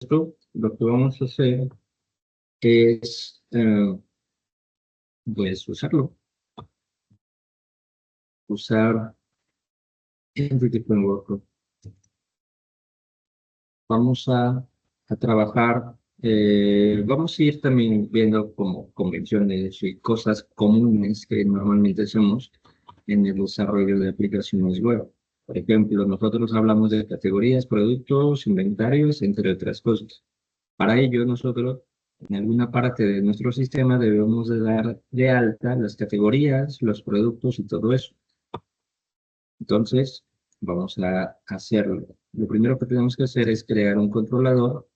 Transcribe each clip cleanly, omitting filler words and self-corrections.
Esto, lo que vamos a hacer es, pues, usar Entity Framework. Vamos a trabajar, vamos a ir también viendo como convenciones y cosas comunes que normalmente hacemos en el desarrollo de aplicaciones web. Por ejemplo, nosotros hablamos de categorías, productos, inventarios, entre otras cosas. Para ello, nosotros en alguna parte de nuestro sistema debemos de dar de alta las categorías, los productos y todo eso. Entonces, vamos a hacerlo. Lo primero que tenemos que hacer es crear un controlador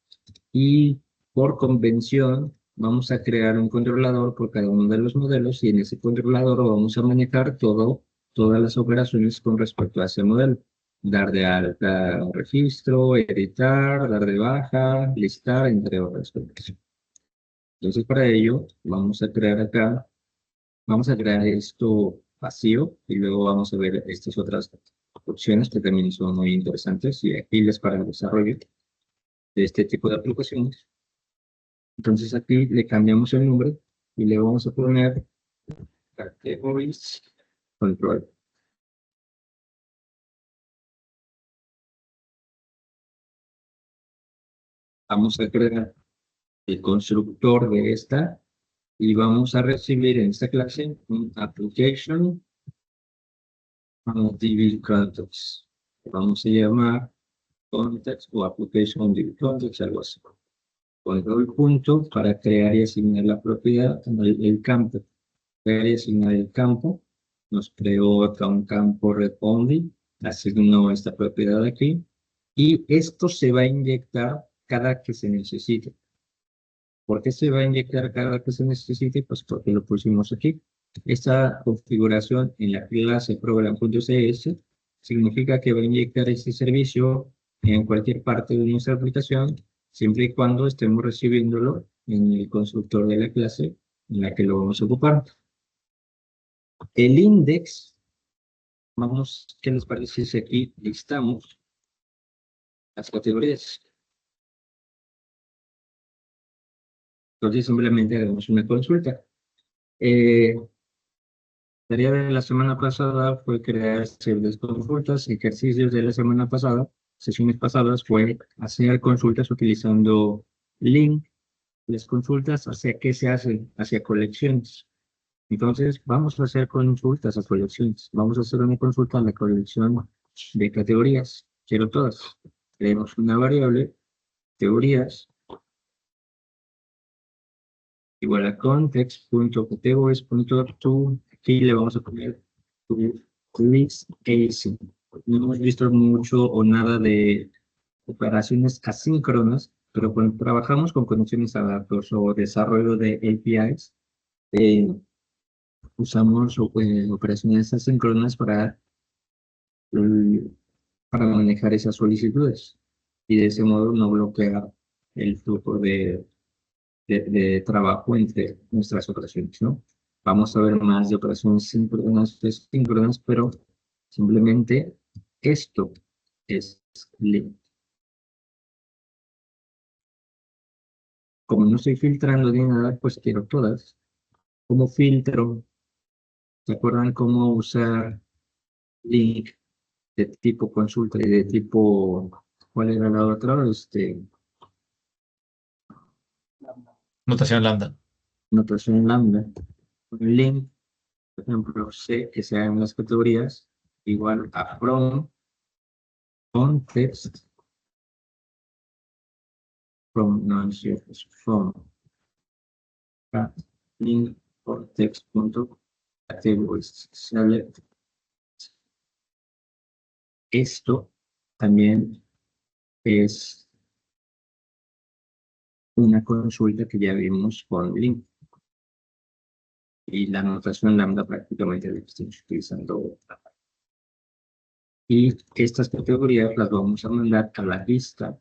y por convención vamos a crear un controlador por cada uno de los modelos y en ese controlador vamos a manejar todas las operaciones con respecto a ese modelo. Dar de alta un registro, editar, dar de baja, listar, entre otras cosas. Entonces, para ello, vamos a crear esto vacío y luego vamos a ver estas otras opciones que también son muy interesantes y ágiles para el desarrollo de este tipo de aplicaciones. Entonces, aquí le cambiamos el nombre y le vamos a poner Categories Control. Vamos a crear el constructor de esta y vamos a recibir en esta clase un application DB context. Vamos a llamar context o application DB context, algo así. Control punto para crear y asignar la propiedad, el campo. Crear y asignar el campo. Nos creó acá un campo red only, asignó esta propiedad aquí. Y esto se va a inyectar cada que se necesite. ¿Por qué se va a inyectar cada que se necesite? Pues porque lo pusimos aquí. Esta configuración en la clase program.cs significa que va a inyectar este servicio en cualquier parte de nuestra aplicación, siempre y cuando estemos recibiéndolo en el constructor de la clase en la que lo vamos a ocupar. El index, ¿qué les parece si aquí listamos las categorías? Entonces simplemente hagamos una consulta. Tarea de la semana pasada fue crear ciertas consultas. Ejercicios de la semana pasada, sesiones pasadas, fue hacer consultas utilizando link. Las consultas, ¿hacia qué se hacen? Hacia colecciones. Entonces, vamos a hacer consultas a colecciones. Vamos a hacer una consulta a la colección de categorías. Quiero todas. Creemos una variable, categorías, igual a context.categories.to. Aquí le vamos a poner list casing. No hemos visto mucho o nada de operaciones asíncronas, pero cuando trabajamos con conexiones a datos o desarrollo de APIs, eh, usamos operaciones asíncronas mm, para manejar esas solicitudes y de ese modo no bloquear el flujo de trabajo entre nuestras operaciones, ¿no? Vamos a ver más de operaciones síncronas, pero simplemente esto es link. Como no estoy filtrando ni nada, pues quiero todas. Como filtro, ¿se acuerdan cómo usar link de tipo consulta y de tipo, ¿cuál era la otra? Notación lambda. Notación lambda. Un link, por ejemplo, C, que sea en las categorías, igual a from context, no es cierto, es from link context.categories select. Esto también es una consulta que ya vimos con link y la notación lambda prácticamente la estamos utilizando. Y estas categorías las vamos a mandar a la lista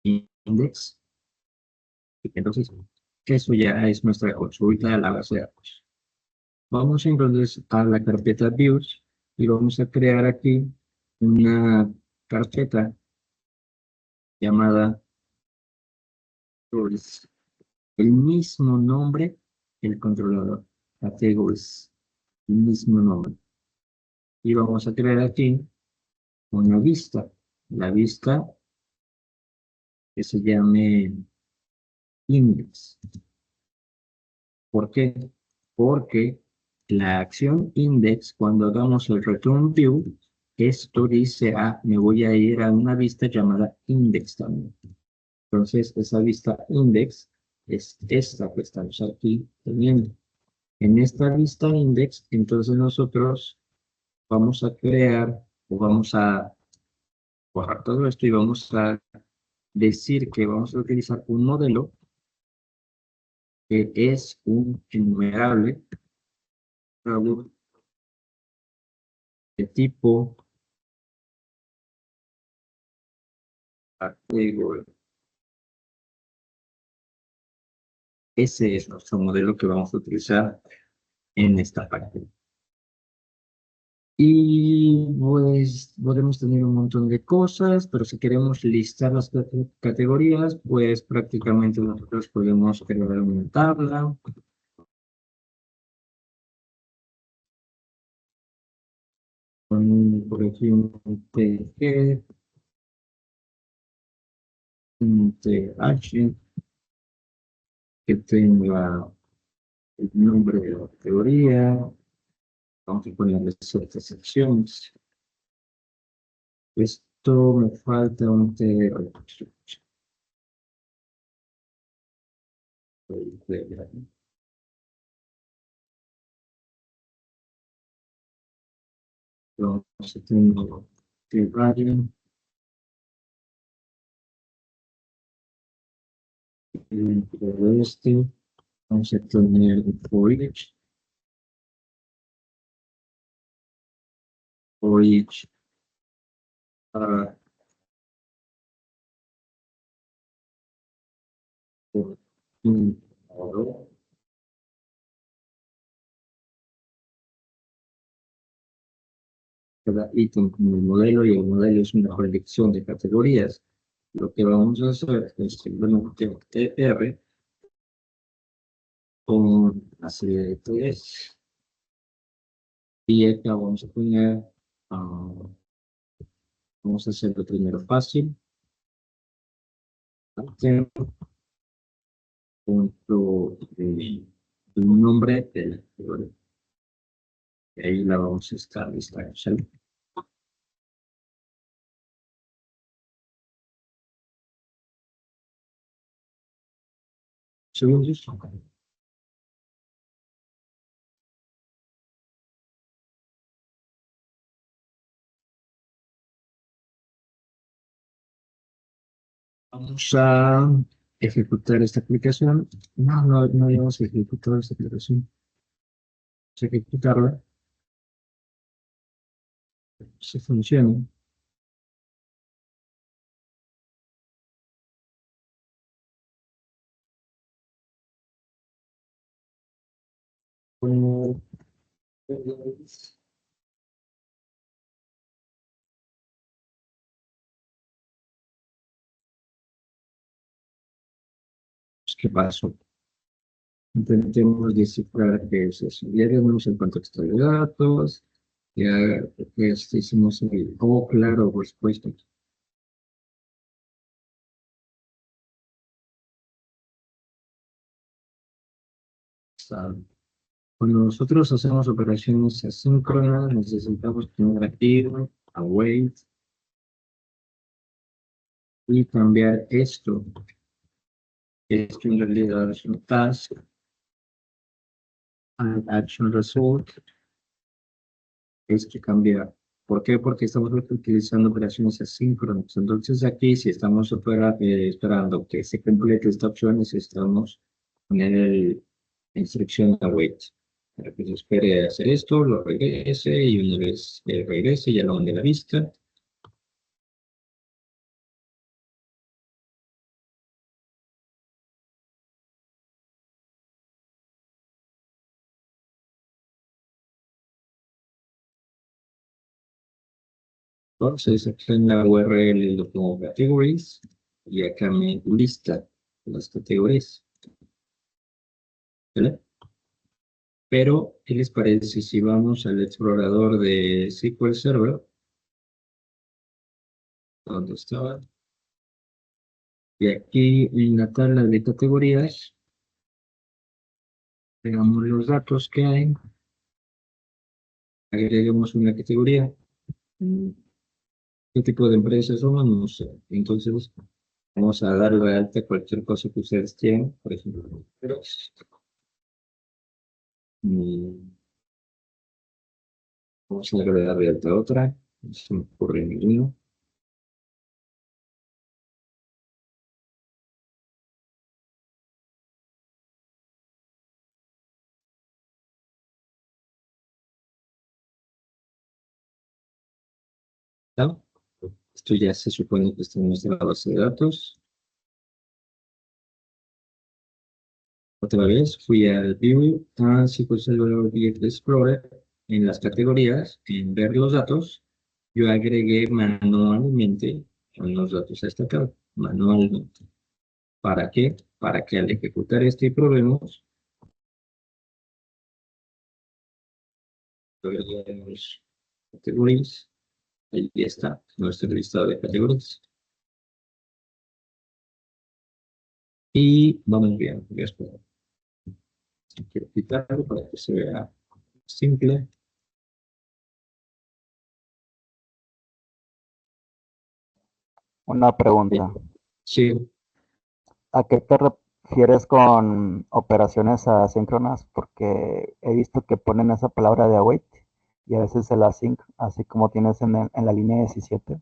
index. Entonces, eso ya es nuestra consulta a la base de datos. Vamos entonces a la carpeta views y vamos a crear aquí una carpeta llamada Categories. El mismo nombre, el controlador. Categories. El mismo nombre. Y vamos a crear aquí una vista. La vista que se llame index. ¿Por qué? Porque la acción index, cuando hagamos el return view, esto dice, me voy a ir a una vista llamada index también. Entonces, esa vista index es esta que estamos aquí teniendo. En esta vista index, entonces nosotros vamos a crear o vamos a borrar todo esto y vamos a decir que vamos a utilizar un modelo que es un enumerable de tipo category. Ese es nuestro modelo que vamos a utilizar en esta parte. Y pues podemos tener un montón de cosas, pero si queremos listar las categorías, pues prácticamente nosotros podemos crear una tabla. Con, por ejemplo, TG, TH, que tenga el nombre de la categoría. Vamos a ponerle ciertas secciones. Esto me falta un TH. Entonces tengo T-Variant, y dentro de este vamos a tener for each, ah, por un nodo, cada ítem como el modelo, y el modelo es una colección de categorías. Lo que vamos a hacer es simplemente tr con una serie de tags, y acá vamos a poner, vamos a hacerlo primero fácil, punto el nombre de la categoría. Y ahí la vamos a estar listando. Segundos. Vamos a ejecutar esta aplicación. No vamos a ejecutar esta aplicación. Vamos a ejecutarla. Si funciona. Bueno, ¿qué pasó? Intentemos descifrar qué es eso. Ya tenemos el contexto de datos. Ya pues, hicimos el... Oh, claro, por supuesto. Cuando nosotros hacemos operaciones asíncronas, necesitamos tener active, await, y cambiar esto. Esto en realidad es un task, and action result. Es que cambiar. ¿Por qué? Porque estamos utilizando operaciones asíncronas. Entonces aquí, si estamos esperando que se complete esta opción, necesitamos poner la instrucción await. Para que se espere hacer esto, lo regrese, y una vez que regrese, ya lo mande a la vista. Entonces, aquí en la URL lo pongo categories, y acá me lista las categorías. ¿Vale? Pero, ¿qué les parece si vamos al explorador de SQL Server? ¿Dónde estaba? Y aquí en la tabla de categorías, veamos los datos que hay, agreguemos una categoría. ¿Qué tipo de empresas somos? No sé. Entonces, vamos a darle de alta cualquier cosa que ustedes quieran, por ejemplo. Mm, Vamos a agregar de alta otra. No se me ocurre ninguno. ¿No? Esto ya se supone que está en nuestra base de datos. Otra vez fui al View, a SQL Server Object Explorer, en las categorías, en ver los datos, yo agregué manualmente los datos a esta tabla, manualmente. ¿Para qué? Para que al ejecutar este probemos, agreguemos categorías, ahí está nuestro listado de categorías. Y vamos bien, voy a esperar. Quiero quitarlo para que se vea simple. Una pregunta. Sí, ¿A qué te refieres con operaciones asíncronas? Porque he visto que ponen esa palabra de await y a veces el async, así como tienes en la línea 17.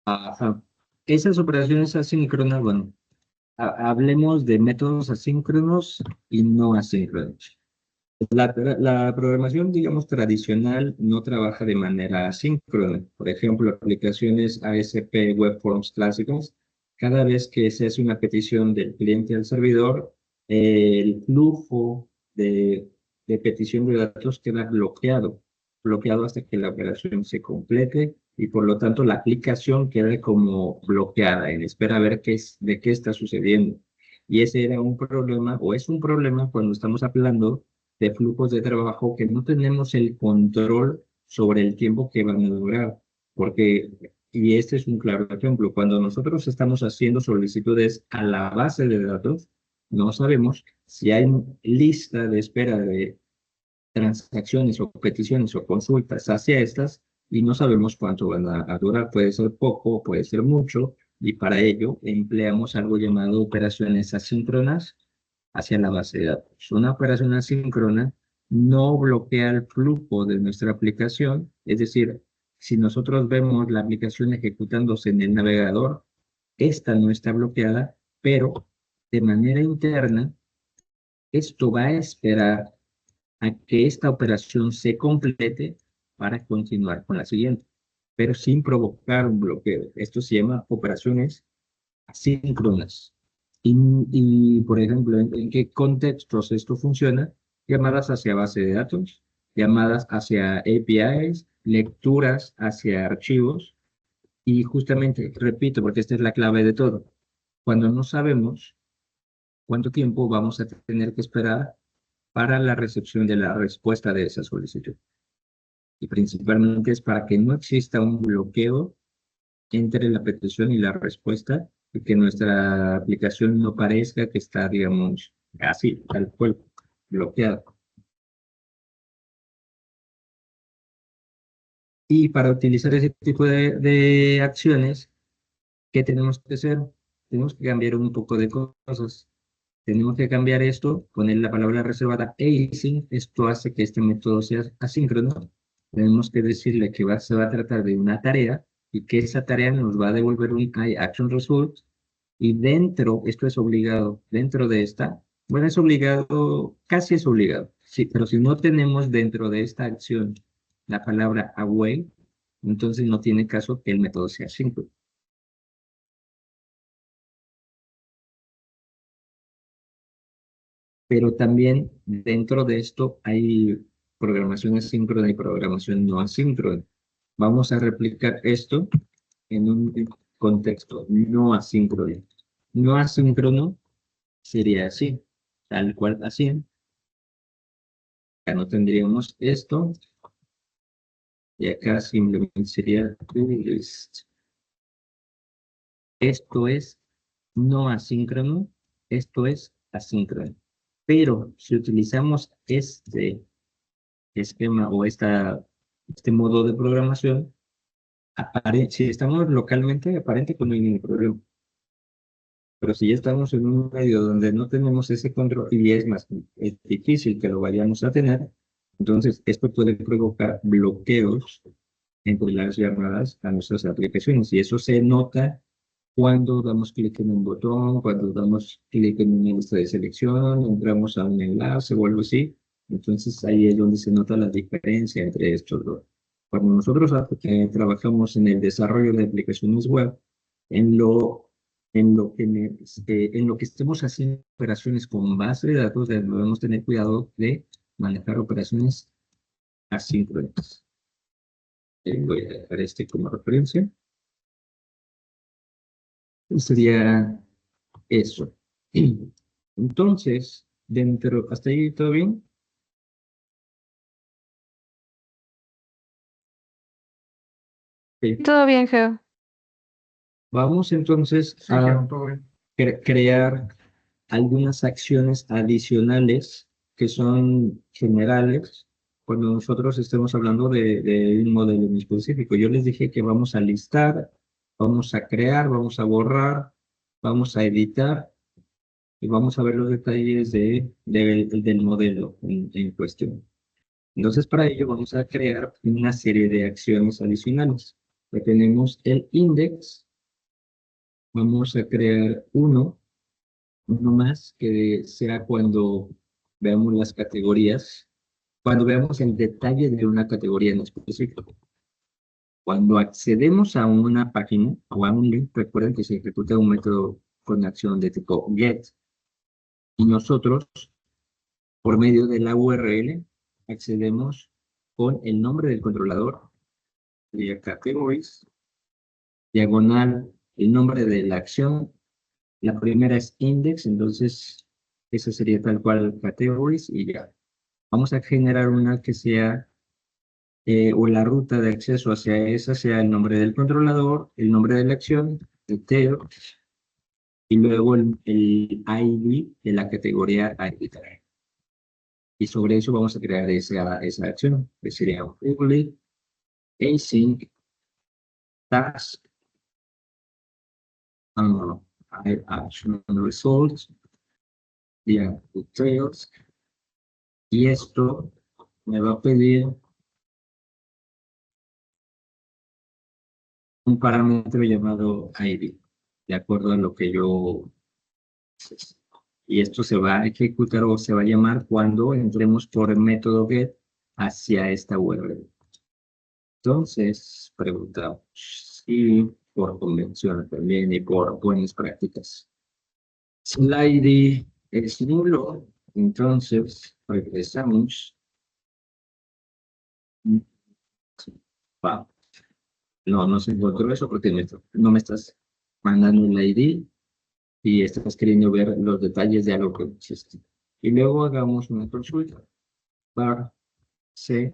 ajá. Esas operaciones asíncronas, bueno, hablemos de métodos asíncronos y no asíncronos. La programación, digamos, tradicional no trabaja de manera asíncrona. Por ejemplo, aplicaciones ASP Web Forms clásicas, cada vez que se hace una petición del cliente al servidor, el flujo de petición de datos queda bloqueado hasta que la operación se complete y por lo tanto la aplicación queda como bloqueada en espera a ver de qué está sucediendo. Y ese era un problema, o es un problema cuando estamos hablando de flujos de trabajo que no tenemos el control sobre el tiempo que van a durar. Porque, y este es un claro ejemplo, cuando nosotros estamos haciendo solicitudes a la base de datos, no sabemos si hay lista de espera de transacciones o peticiones o consultas hacia estas y no sabemos cuánto van a durar. Puede ser poco, puede ser mucho, y para ello empleamos algo llamado operaciones asíncronas hacia la base de datos. Una operación asíncrona no bloquea el flujo de nuestra aplicación, es decir, si nosotros vemos la aplicación ejecutándose en el navegador, esta no está bloqueada, pero de manera interna, esto va a esperar a que esta operación se complete para continuar con la siguiente, pero sin provocar un bloqueo. Esto se llama operaciones asíncronas. Por ejemplo, ¿en qué contextos esto funciona? Llamadas hacia base de datos, llamadas hacia APIs, lecturas hacia archivos, y justamente, repito, porque esta es la clave de todo, cuando no sabemos cuánto tiempo vamos a tener que esperar para la recepción de la respuesta de esa solicitud. Y principalmente es para que no exista un bloqueo entre la petición y la respuesta y que nuestra aplicación no parezca que está, digamos, así, tal cual, bloqueada. Y para utilizar ese tipo de acciones, ¿qué tenemos que hacer? Tenemos que cambiar un poco de cosas. Tenemos que cambiar esto, poner la palabra reservada async. Esto hace que este método sea asíncrono. Tenemos que decirle que se va a tratar de una tarea y que esa tarea nos va a devolver un action result. Y dentro, esto es obligado, dentro de esta, bueno, es obligado, casi es obligado, sí, pero si no tenemos dentro de esta acción la palabra await, entonces no tiene caso que el método sea asíncrono. Pero también dentro de esto hay programación asíncrona y programación no asíncrona. Vamos a replicar esto en un contexto no asíncrono. No asíncrono sería así, tal cual así. Ya no tendríamos esto. Y acá simplemente sería list. Esto es no asíncrono, esto es asíncrono. Pero si utilizamos este esquema o este modo de programación, si estamos localmente, aparente que no hay ningún problema. Pero si ya estamos en un medio donde no tenemos ese control y es difícil que lo vayamos a tener, entonces esto puede provocar bloqueos entre las llamadas a nuestras aplicaciones. Y eso se nota cuando damos clic en un botón, cuando damos clic en una lista de selección, entramos a un enlace o algo así. Entonces ahí es donde se nota la diferencia entre estos dos. Cuando nosotros trabajamos en el desarrollo de aplicaciones web, en lo, en lo que estemos haciendo operaciones con base de datos, debemos tener cuidado de manejar operaciones asíncronas. Voy a dejar este como referencia. Sería eso. Entonces, ¿hasta ahí todo bien? Ok. Todo bien, Geo. Vamos entonces Sí, a quedó todo bien. crear algunas acciones adicionales que son generales cuando nosotros estemos hablando de un modelo en específico. Yo les dije que vamos a listar, vamos a crear, vamos a borrar, vamos a editar y vamos a ver los detalles del modelo en cuestión. Entonces, para ello vamos a crear una serie de acciones adicionales. Ya tenemos el index, vamos a crear uno más que sea cuando veamos las categorías, cuando veamos el detalle de una categoría en específico. Cuando accedemos a una página o a un link, recuerden que se ejecuta un método con acción de tipo get y nosotros, por medio de la URL, accedemos con el nombre del controlador, sería categories, diagonal, el nombre de la acción. La primera es index, entonces eso sería tal cual categories y ya. Vamos a generar una que sea, o la ruta de acceso hacia esa sea el nombre del controlador, el nombre de la acción, details, y luego el ID de la categoría arbitraria. Y sobre eso vamos a crear esa acción, que sería public, async, task, action results, details, y esto me va a pedir un parámetro llamado ID, de acuerdo a lo que yo... Y esto se va a ejecutar o se va a llamar cuando entremos por el método get hacia esta URL. Entonces, preguntamos si por convención también y por buenas prácticas. Si el ID es nulo, entonces regresamos. Wow. No se encontró eso porque no me estás mandando el ID y estás queriendo ver los detalles de algo que existe. Y luego hagamos una consulta. Var C,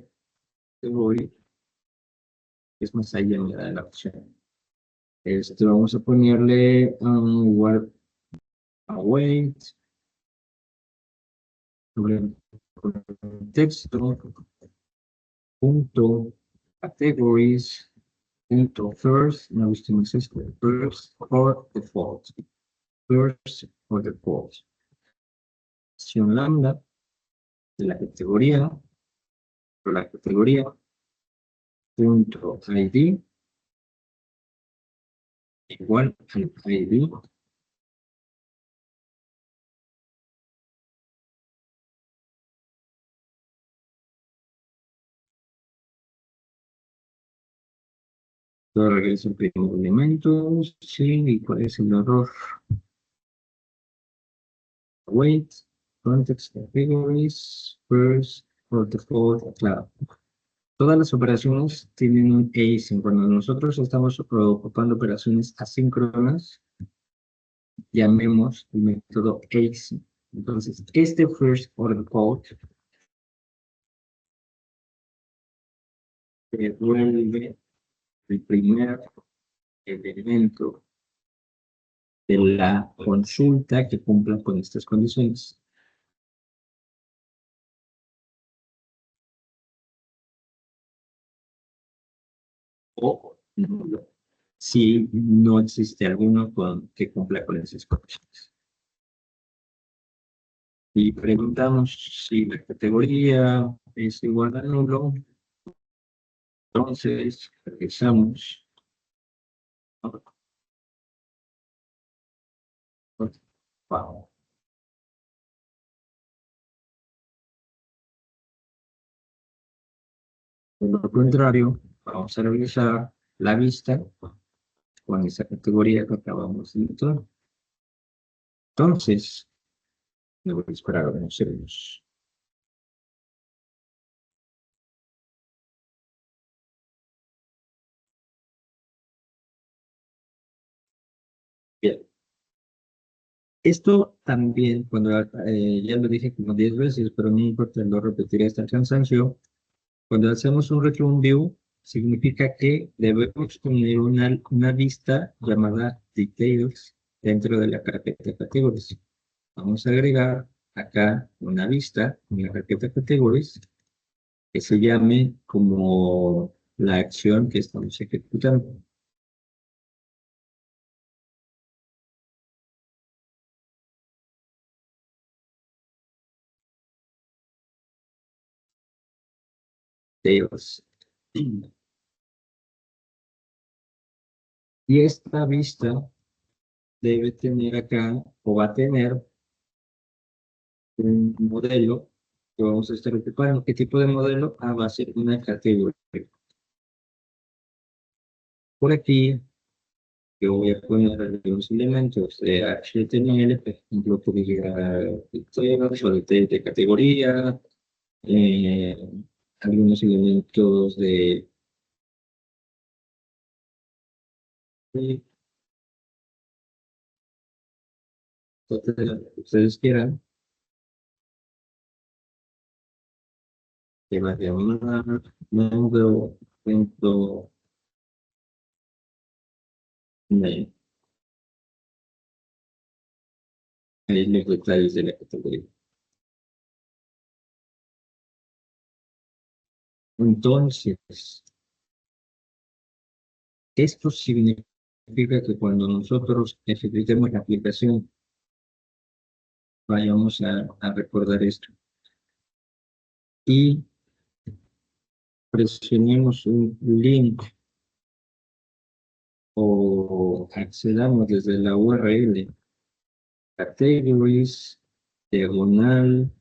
voy, es más allá me da la opción. Vamos a ponerle igual await, texto, punto, categories, punto first, no gusta más esto, first or default. First or default. Acción lambda de la categoría, punto ID igual al ID todo regreso al primer elemento, sí, y cuál es el error. Wait, context categories, first or default, claro. Todas las operaciones tienen un asíncrono. Nosotros estamos ocupando operaciones asíncronas, llamemos el método async. Entonces, este first order code devuelve el primer elemento de la consulta que cumpla con estas condiciones. O nulo, si no existe alguno que cumpla con esas condiciones. Y preguntamos si la categoría es igual a nulo, entonces regresamos. Wow. Por lo contrario, vamos a revisar la vista con esa categoría que acabamos de entrar. Entonces, me voy a esperar unos segundos. Bien. Esto también, cuando ya lo dije como 10 veces, pero no importa, lo repetiré esta cansancio. Cuando hacemos un return view, significa que debemos tener una vista llamada details dentro de la carpeta categories. Vamos a agregar acá una vista en la carpeta categories que se llame como la acción que estamos ejecutando. Details. Y esta vista debe tener acá, o va a tener, un modelo que vamos a estar ocupando. ¿Qué tipo de modelo? Ah, va a ser una categoría. Por aquí, yo voy a poner algunos elementos de HTML, por ejemplo, que diga temas o de categoría, eh, algunos elementos de lo que ustedes quieran, que va a llamar nombre, punto, name, ahí los detalles de la categoría. Entonces, esto significa que cuando nosotros ejecutemos la aplicación, vayamos a recordar esto. Y presionemos un link o accedamos desde la URL categories, diagonal,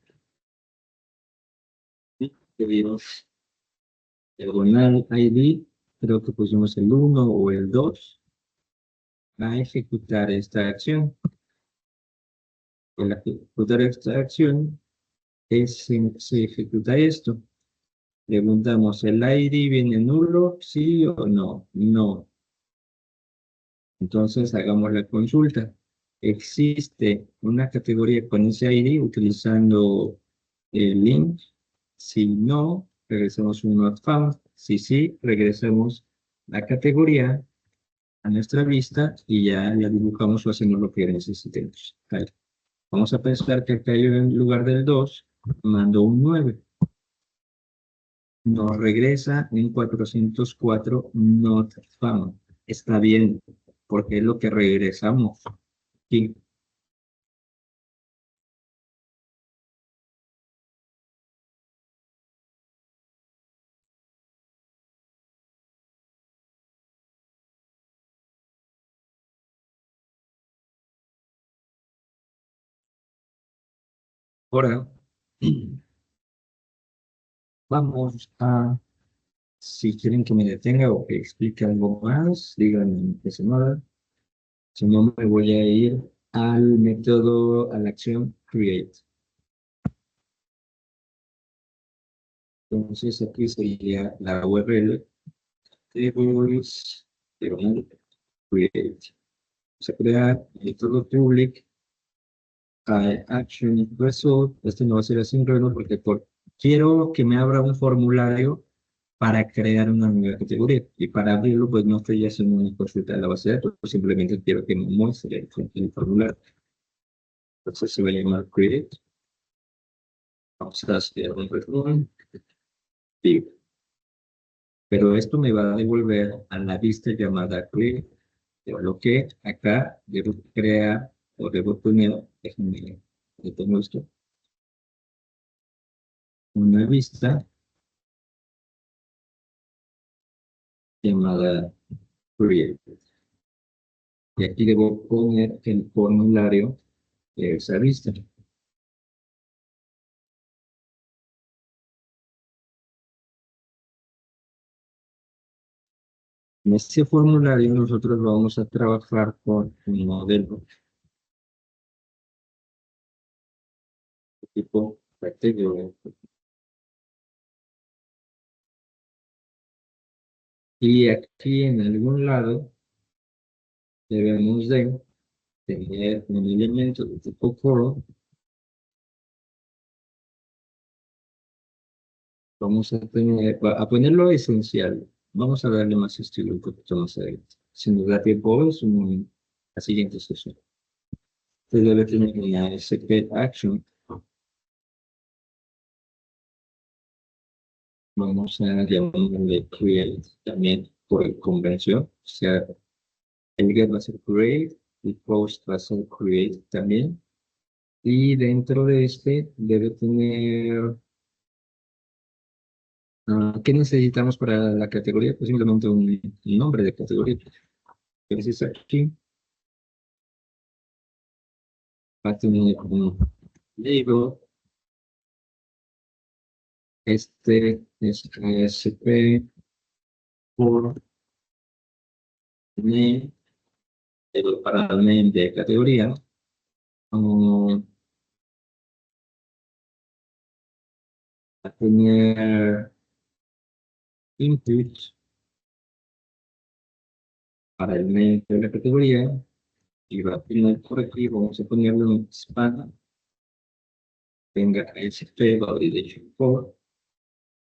diagonal ID, creo que pusimos el 1 o el 2, a ejecutar esta acción. Al ejecutar esta acción, se ejecuta esto. Preguntamos, ¿el ID viene nulo? ¿Sí o no? No. Entonces hagamos la consulta. ¿Existe una categoría con ese ID utilizando el link? Si no, regresamos un not found. Si sí, regresamos la categoría a nuestra vista y ya la dibujamos o hacemos lo que necesitemos. Vale. Vamos a pensar que acá yo en lugar del 2 mando un 9. Nos regresa un 404 not found. Está bien, porque es lo que regresamos. Y ahora vamos a, si quieren que me detenga o que explique algo más, díganme que se mueva. Si no, me voy a ir al método, a la acción create. Entonces aquí sería la URL tables create. Vamos a crear método public action result. Este no va a ser asíncrono porque quiero que me abra un formulario para crear una nueva categoría. Y para abrirlo, pues no estoy haciendo una consulta de la base de datos, simplemente quiero que me muestre el formulario. Entonces se va a llamar create. Vamos a hacer un return. Pero esto me va a devolver a la vista llamada create. Pero lo que acá debo crear o debo poner, déjenme, yo tengo esto, una vista llamada create. Y aquí debo poner el formulario de esa vista. En este formulario nosotros vamos a trabajar con un modelo de tipo categoría. Y aquí en algún lado debemos de tener un elemento de tipo for. Vamos a ponerlo esencial. Vamos a darle más estilo un poquito más adelante. Si nos da tiempo hoy, es la siguiente sesión. Usted debe tener una SP action. Vamos a llamarle create también por convención. O sea, el get va a ser create, el post va a ser create también. Y dentro de este debe tener... ¿qué necesitamos para la categoría? Pues simplemente un nombre de categoría. Entonces aquí va a tener un label. Este es ASP por name, para el name de categoría. A tener input para el name de la categoría. Y va a tener por aquí, vamos a ponerle un span. Tenga ASP validation for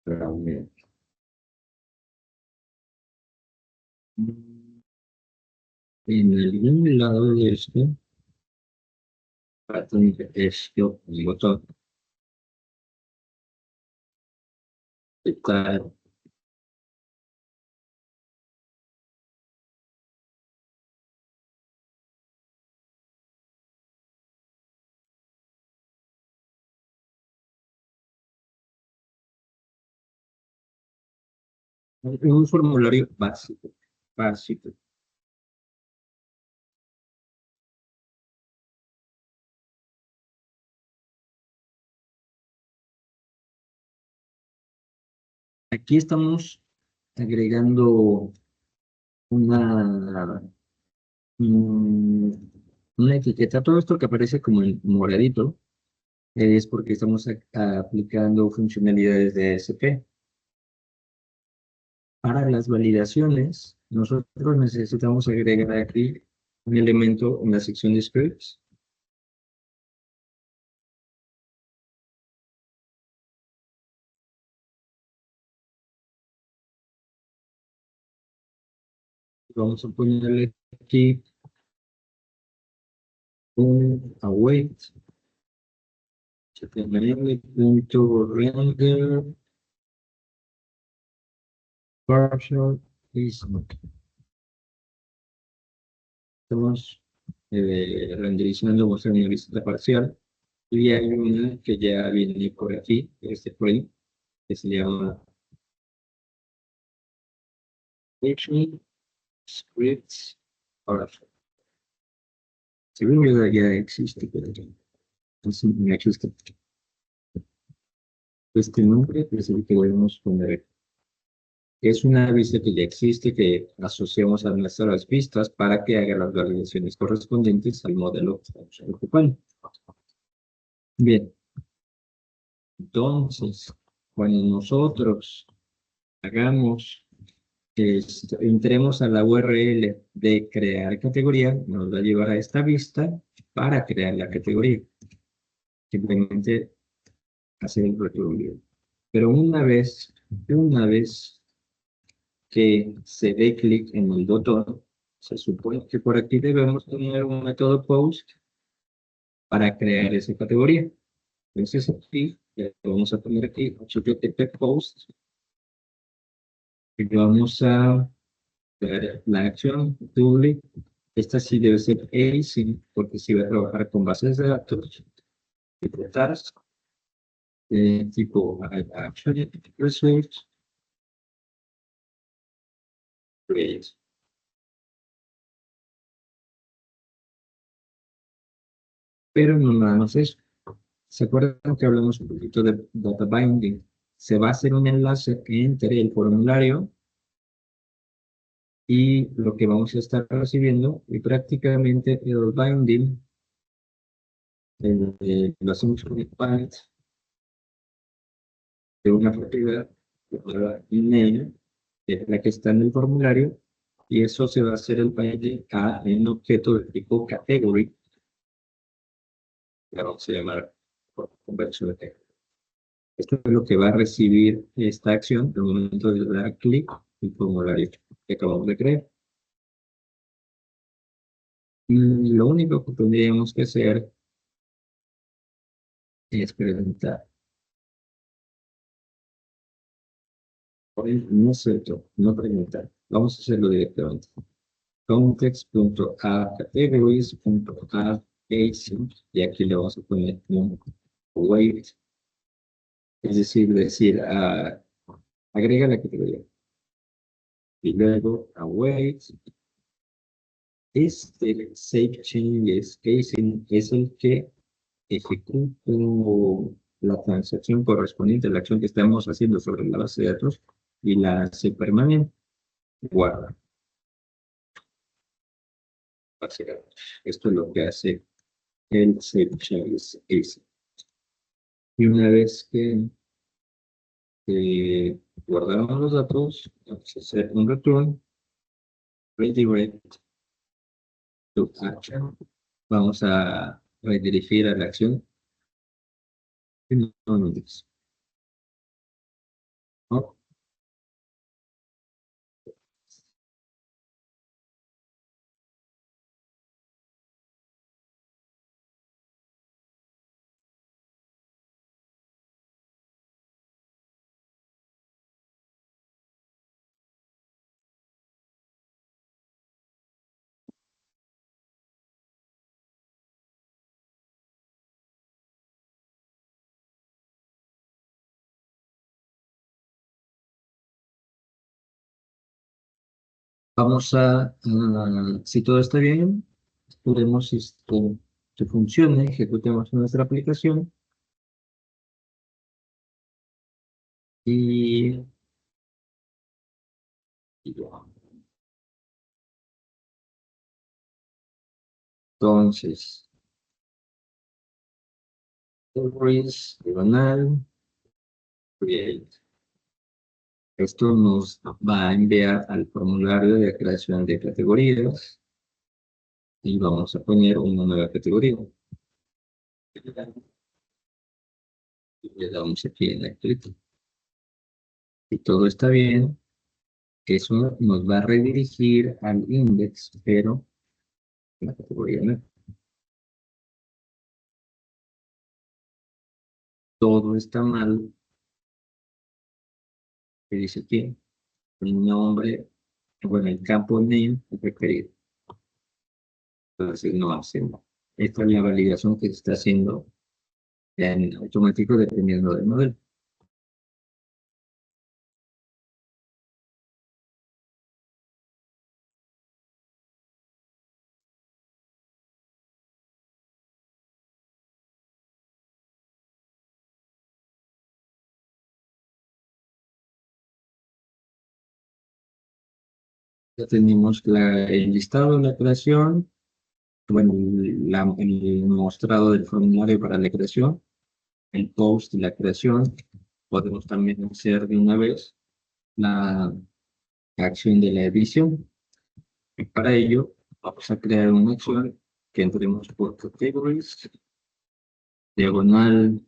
realmente. En algún lado de esto va a tener esto, el botón. Está un formulario básico, básico. Aquí estamos agregando una, una etiqueta. Todo esto que aparece como en moradito es porque estamos aplicando funcionalidades de ASP. Para las validaciones, nosotros necesitamos agregar aquí un elemento en la sección de scripts. Vamos a ponerle aquí un await. HTML.render partial is not. Estamos renderizando vuestra lista parcial y hay una que ya viene por aquí, este frame, que se llama Action Scripts Partial. Según yo ya existe, pero no existe. Este nombre es el que podemos poner. Es una vista que ya existe, que asociamos a nuestras vistas para que haga las validaciones correspondientes al modelo que estamos ocupando. Bien, entonces, cuando nosotros entremos a la URL de crear categoría, nos va a llevar a esta vista para crear la categoría. Simplemente hacer el recorrido. Pero una vez que se dé clic en el botón, se supone que por aquí debemos tener un método post para crear esa categoría. Entonces aquí, vamos a poner aquí http post y vamos a ver la acción public. Esta sí debe ser async porque si va a trabajar con bases de datos tipo task, tipo action research, create. Pero no nada más eso. ¿Se acuerdan que hablamos un poquito de data binding? Se va a hacer un enlace entre el formulario y lo que vamos a estar recibiendo, y prácticamente el binding lo hacemos con el bind de una propiedad llamada email, que es la que está en el formulario, y eso se va a hacer el binding a un objeto de tipo category, que vamos a llamar por conversión de texto. Esto es lo que va a recibir esta acción en el momento de dar clic en el formulario que acabamos de crear. Y lo único que tendríamos que hacer es preguntar. No es cierto, no preguntar. Vamos a hacerlo directamente. Context.aCategories.aAsync y aquí le vamos a poner un await, es decir, agrega la categoría. Y luego await. Este save changes casing es el que ejecuta la transacción correspondiente a la acción que estamos haciendo sobre la base de datos y la hace permanente. Guarda. Esto es lo que hace el save changes casing. Y una vez que guardamos los datos, vamos a hacer un return redirect to action. Vamos a redirigir a la acción. ¿No? Vamos si todo está bien, podemos que funcione, ejecutemos nuestra aplicación y ya. Entonces, categories, diagonal, create. Esto nos va a enviar al formulario de creación de categorías y vamos a poner una nueva categoría. Y le damos aquí en la clic. Si todo está bien, eso nos va a redirigir al index, pero la categoría no. Todo está mal. Que dice aquí, el nombre, bueno, el campo name es requerido. Entonces no hacemos. Esta es la validación que se está haciendo en automático dependiendo del modelo. Ya tenemos el listado de la creación, bueno, el mostrado del formulario para la creación, el post y la creación, podemos también hacer de una vez la acción de la edición. Y para ello, vamos a crear una acción que entremos por categories, diagonal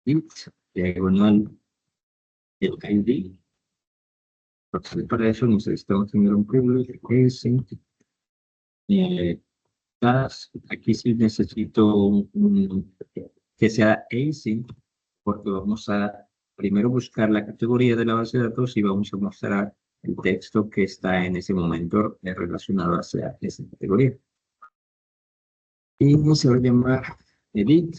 int, diagonal el ID. Entonces, para eso necesitamos tener un privilege async. Aquí sí necesito que sea async, porque vamos a primero buscar la categoría de la base de datos y vamos a mostrar el texto que está en ese momento relacionado a esa categoría. Y se va a llamar edit.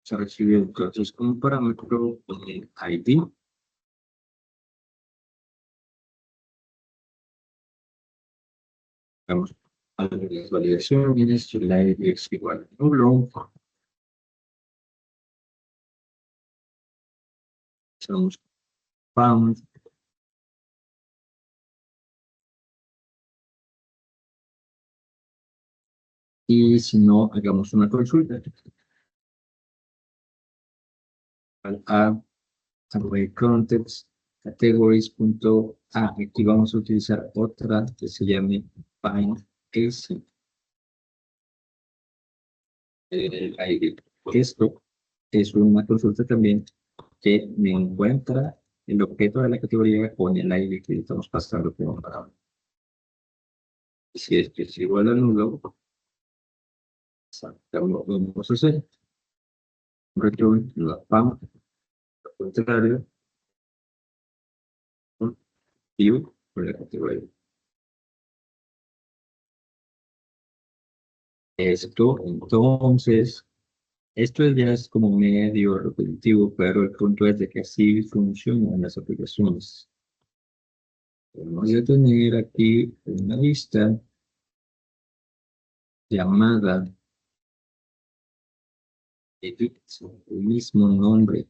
Se recibe entonces como parámetro el ID. Vamos a las validaciones, la ID es igual a nulo. Usamos found. Y si no, hagamos una consulta. A array context categories.a. Aquí vamos a utilizar otra que se llame find async. El ID. Esto es una consulta también que me encuentra el objeto de la categoría con el ID que estamos pasando por un parámetro. Si es que es igual a nulo, vamos a hacer return la PAM, lo contrario, view por la categoría. Entonces, esto ya es como medio repetitivo, pero el punto es de que así funcionan las aplicaciones. Vamos a tener aquí una lista llamada edit, el mismo nombre.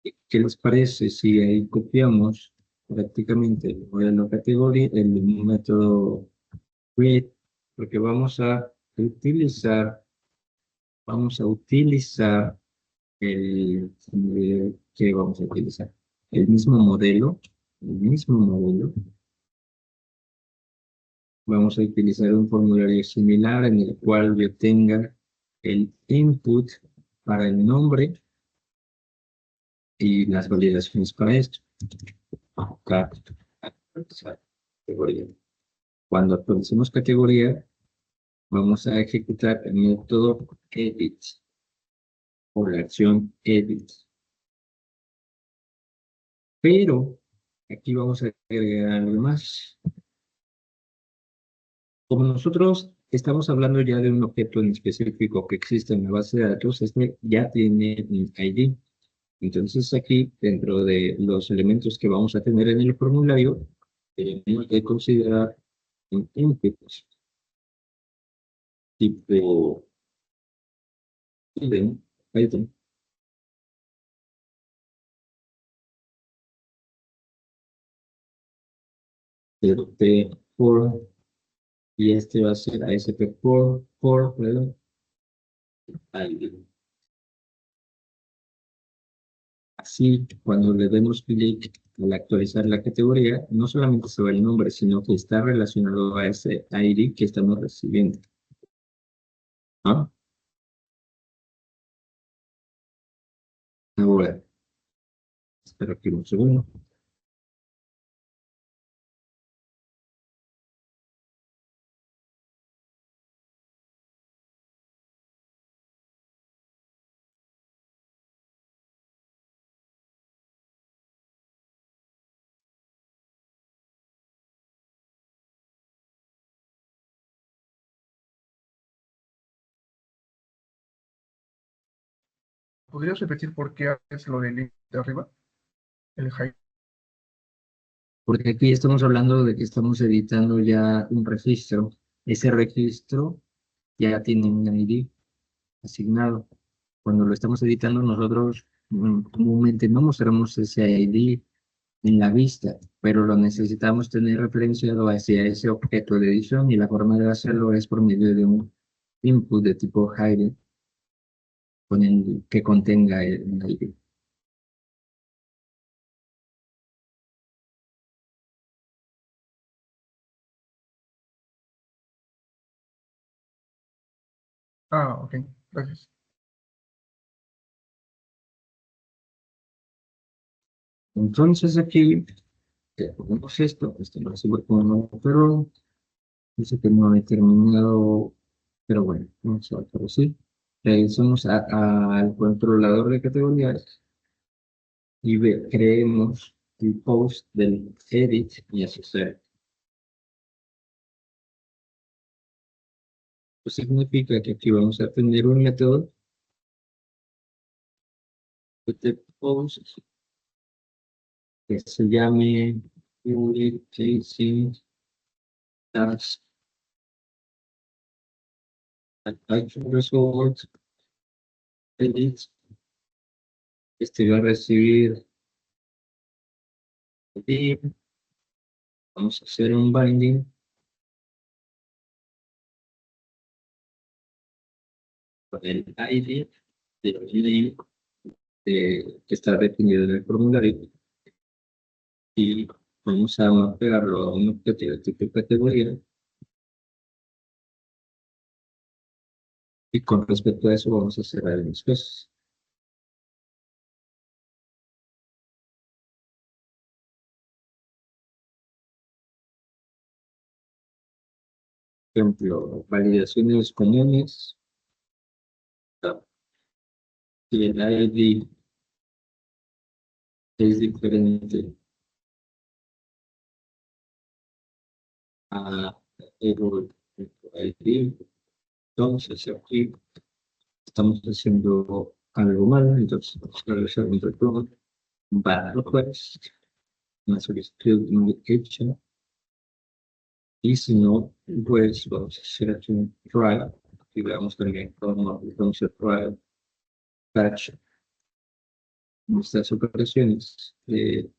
¿Qué les parece si ahí copiamos prácticamente el modelo categoría, el método create, porque vamos a utilizar ¿qué vamos a utilizar? El mismo modelo, vamos a utilizar un formulario similar en el cual yo tenga el input para el nombre y las validaciones para esto. Acá, categoría. Cuando actualicemos categoría, vamos a ejecutar el método edit o la acción edit. Pero aquí vamos a agregar algo más. Como nosotros estamos hablando ya de un objeto en específico que existe en la base de datos, este ya tiene un ID. Entonces aquí, dentro de los elementos que vamos a tener en el formulario, tenemos que considerar un input tipo item. ASP4, y este va a ser ASP4, perdón, ID. Así, cuando le demos clic al actualizar la categoría, no solamente se va el nombre, sino que está relacionado a ese ID que estamos recibiendo. ¿No? Ahora, espero que un segundo. ¿Podrías repetir por qué haces lo del link de arriba? El high. Porque aquí estamos hablando de que estamos editando ya un registro. Ese registro ya tiene un ID asignado. Cuando lo estamos editando, nosotros comúnmente no mostramos ese ID en la vista, pero lo necesitamos tener referenciado hacia ese objeto de edición y la forma de hacerlo es por medio de un input de tipo hide. con el que contenga el ID. Ah, ok, gracias. Entonces aquí ponemos esto no sirve como nuevo perro, dice que no ha determinado, pero bueno, vamos a traducir. Regresamos al controlador de categorías y creemos el post del edit y asociar. Eso significa que aquí vamos a tener un método de post que se llame unit facing task action result edit. Este va a recibir y vamos a hacer un binding con el ID del name que está definido en el formulario y vamos a pegarlo a un objetivo de tipo categoría y con respecto a eso vamos a cerrar unas cosas. Por ejemplo, validaciones comunes, si el ID es diferente a el ID, entonces aquí estamos haciendo algo mal, entonces vamos a realizar un retorno, un bad request, una solicitud hecha, y si no, pues vamos a hacer aquí un trial, y veamos también cómo vamos a trial patch nuestras operaciones en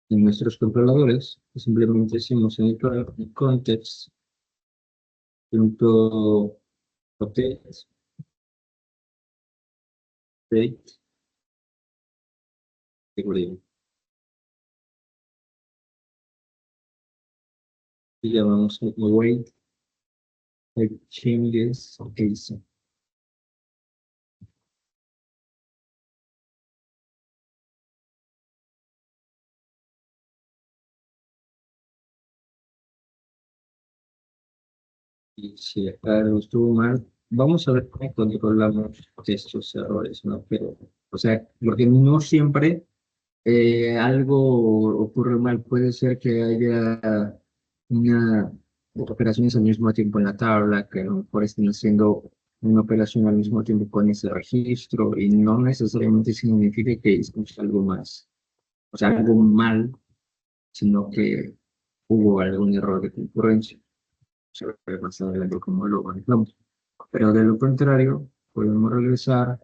nuestros controladores, simplemente decimos en el trial context punto update date seguridad. Y llamamos await changes ASAP. Y si acá algo estuvo mal, vamos a ver cómo controlamos estos errores, ¿no? Pero, o sea, porque no siempre algo ocurre mal. Puede ser que haya una operaciones al mismo tiempo en la tabla, que a lo mejor estén haciendo una operación al mismo tiempo con ese registro, y no necesariamente significa que hicimos algo más, o sea, algo mal, sino que hubo algún error de concurrencia. Se ve más adelante cómo lo manejamos. Pero de lo contrario, podemos regresar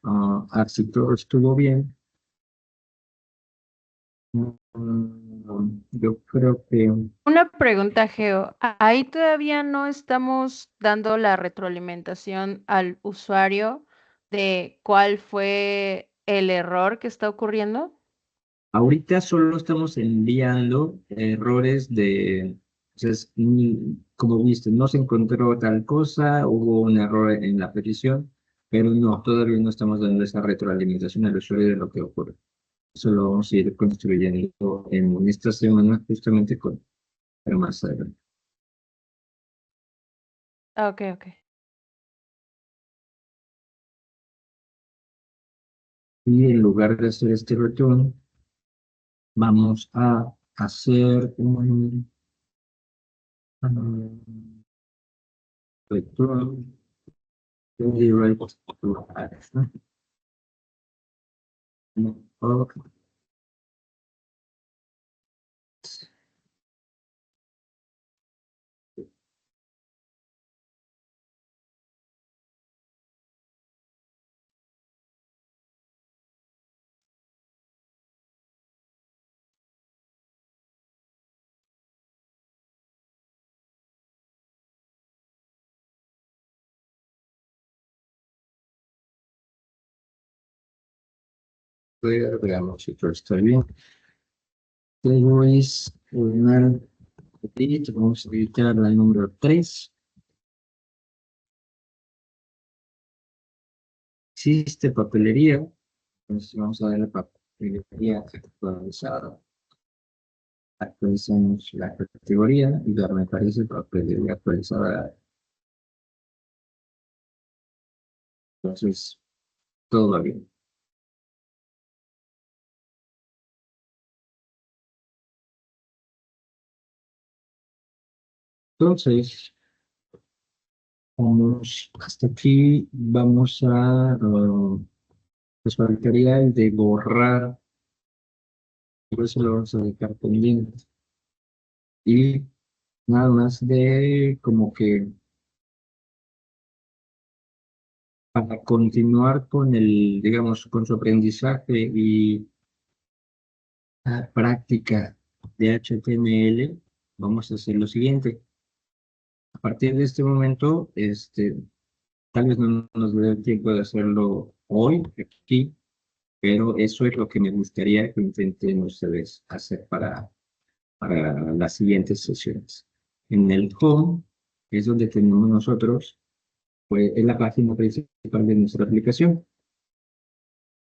a si todo estuvo bien. Yo creo que Una pregunta, Geo. Ahí todavía no estamos dando la retroalimentación al usuario de cuál fue el error que está ocurriendo. ahorita solo estamos enviando errores o sea, como viste, no se encontró tal cosa, hubo un error en la petición, pero no, todavía no estamos dando esa retroalimentación al usuario de lo que ocurre. Eso lo vamos a ir construyendo en esta semana, justamente pero más adelante. Ah, ok, ok. Y en lugar de hacer este return, vamos a hacer un return redirect to action. Ok. Veamos si todo está bien. Luego es ordenar edit, vamos a editar la número 3. Existe papelería, entonces vamos a ver la papelería actualizada. Actualizamos la categoría y ya me parece papelería actualizada. Entonces, todo va bien. Entonces, vamos hasta aquí, vamos a, pues faltaría el de borrar, por eso lo vamos a dejar pendiente. Y nada más de como que para continuar con el, digamos, con su aprendizaje y práctica de HTML, vamos a hacer lo siguiente. A partir de este momento, tal vez no nos dé tiempo de hacerlo hoy, aquí, pero eso es lo que me gustaría que intenten ustedes hacer para las siguientes sesiones. En el home es donde tenemos nosotros, pues es la página principal de nuestra aplicación.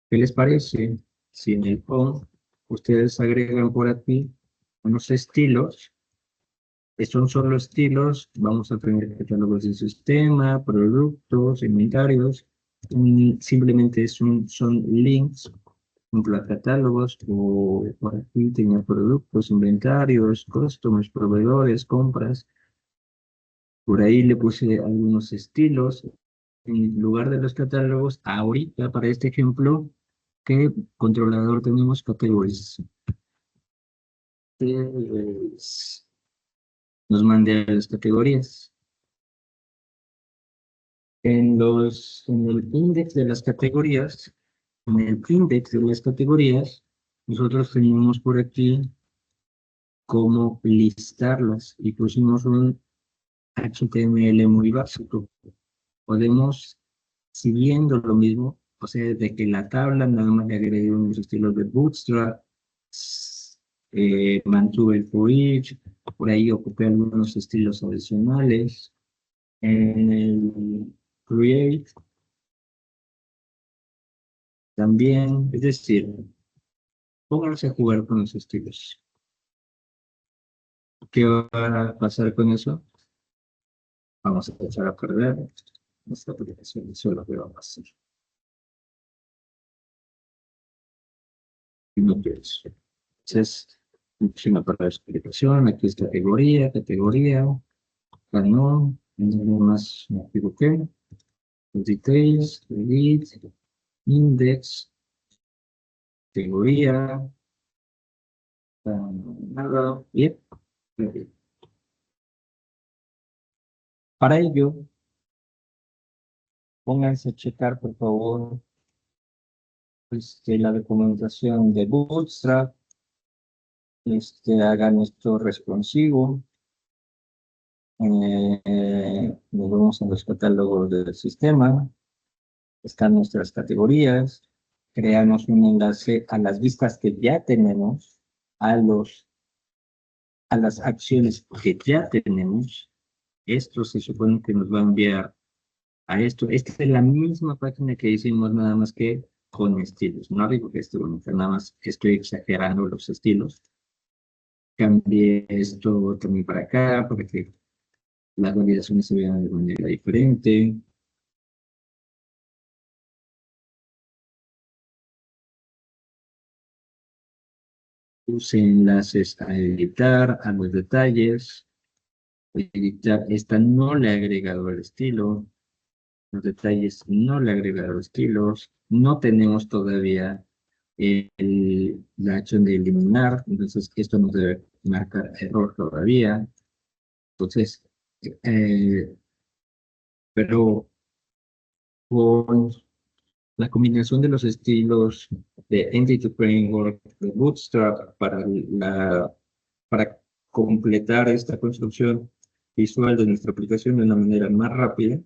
¿Qué les parece si en el home ustedes agregan por aquí unos estilos? Que son solo estilos, vamos a tener catálogos de sistema, productos, inventarios, simplemente son links junto a catálogos o por aquí tenía productos, inventarios, customers, proveedores, compras. Por ahí le puse algunos estilos en lugar de los catálogos. Ahorita, para este ejemplo, ¿qué controlador tenemos? Categories. Pues, nos mandé a las categorías. En el index de las categorías, nosotros teníamos por aquí cómo listarlas y pusimos un HTML muy básico. Podemos, siguiendo lo mismo, o sea, de que la tabla nada más le agregué unos estilos de Bootstrap, mantuve el for each, por ahí ocupé algunos estilos adicionales. En el Create también, es decir, pónganse a jugar con los estilos. ¿Qué va a pasar con eso? Vamos a echar a perder nuestra aplicación. Eso es lo que va a pasar. Y no quiero eso. Entonces, una para la explicación. Aquí es categoría. Ganó. Nada más me equivoqué. Details, delete, index, categoría. Nada. Bien. Para ello, pónganse a checar, por favor, la documentación de Bootstrap, hagan esto responsivo. Nos vamos a los catálogos del sistema, están nuestras categorías, creamos un enlace a las vistas que ya tenemos, a las acciones que ya tenemos. Esto se supone que nos va a enviar a esto. Esta es la misma página que hicimos, nada más que con estilos. No digo que esté bonita, nada más estoy exagerando los estilos. Cambié esto también para acá, porque las validaciones se vean de manera diferente. Puse enlaces a editar, a los detalles. Editar, esta no le he agregado el estilo. Los detalles no le he agregado estilos. No tenemos todavía la acción de eliminar, entonces esto nos debe marcar error todavía. Entonces, pero con la combinación de los estilos de Entity Framework, de Bootstrap, para completar esta construcción visual de nuestra aplicación de una manera más rápida,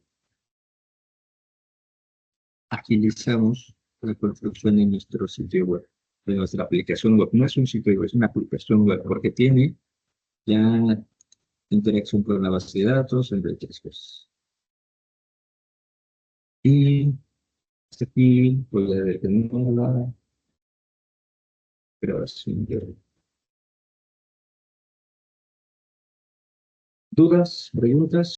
agilizamos la construcción de nuestro sitio web, de nuestra aplicación web. No es un sitio web, es una aplicación web, porque tiene ya interacción con la base de datos, entre otras cosas. Y hasta aquí voy a detenerla. Grabación de... ¿Dudas? ¿Preguntas?